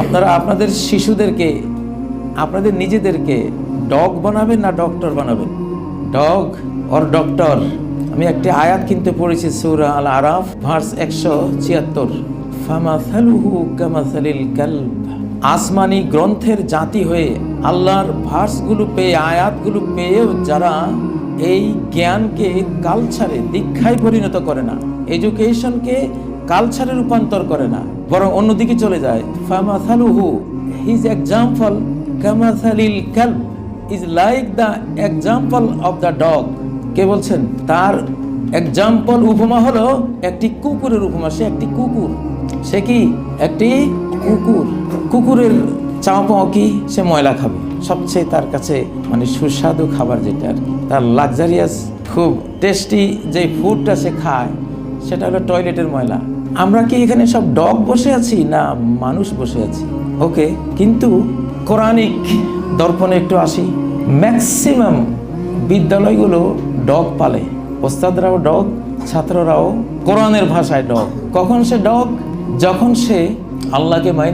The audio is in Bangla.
আপনারা আপনাদের শিশুদেরকে, আপনাদের নিজেদেরকে ডগ বানাবেন না ডক্টর বানাবেন? Dog or doctor? আমি একটি আয়াত কিনতে পড়েছি, সূরা আল আরাফ ভার্স 176, ফামাসালুহু কামাসালিল কালব। আসমানি গ্রন্থের জাতি হয়ে আল্লাহর ভার্সগুলো পেয়ে, আয়াতগুলো পেয়েও যারা এই জ্ঞানকে কালচারে, দীক্ষায় পরিণত করে না, এডুকেশনকে কালচারে রূপান্তর করে না, বরং অন্যদিকে চলে যায়, ফামাসালুহু, হিজ এক্সাম্পল কামাসালিল কালব is like the example of the dog. কে বলছেন? তার এক্সাম্পল, উপমা হলো একটি কুকুরের উপমা। সে একটি কুকুর। সে কি? একটি কুকুর। কুকুরের চাওয়া পাওয়া কি? সে ময়লা খাবে। সবচেয়ে তার কাছে মানে সুস্বাদু খাবার যেটা আর কি, তার লাক্সারিয়াস, খুব টেস্টি যে ফুডটা সে খায়, সেটা হলো টয়লেটের ময়লা। আমরা কি এখানে সব ডগ বসে আছি না মানুষ বসে আছি? ওকে, কিন্তু কোরআনিক দর্পণে একটু আসি। ম্যাক্সিমাম বিদ্যালয়গুলো ডগ পালে, ওস্তাদরাও ডগ, ছাত্ররাও কোরআনের ভাষায় ডগ। কখন সে ডগ? যখন সে আল্লাহকে মাইনা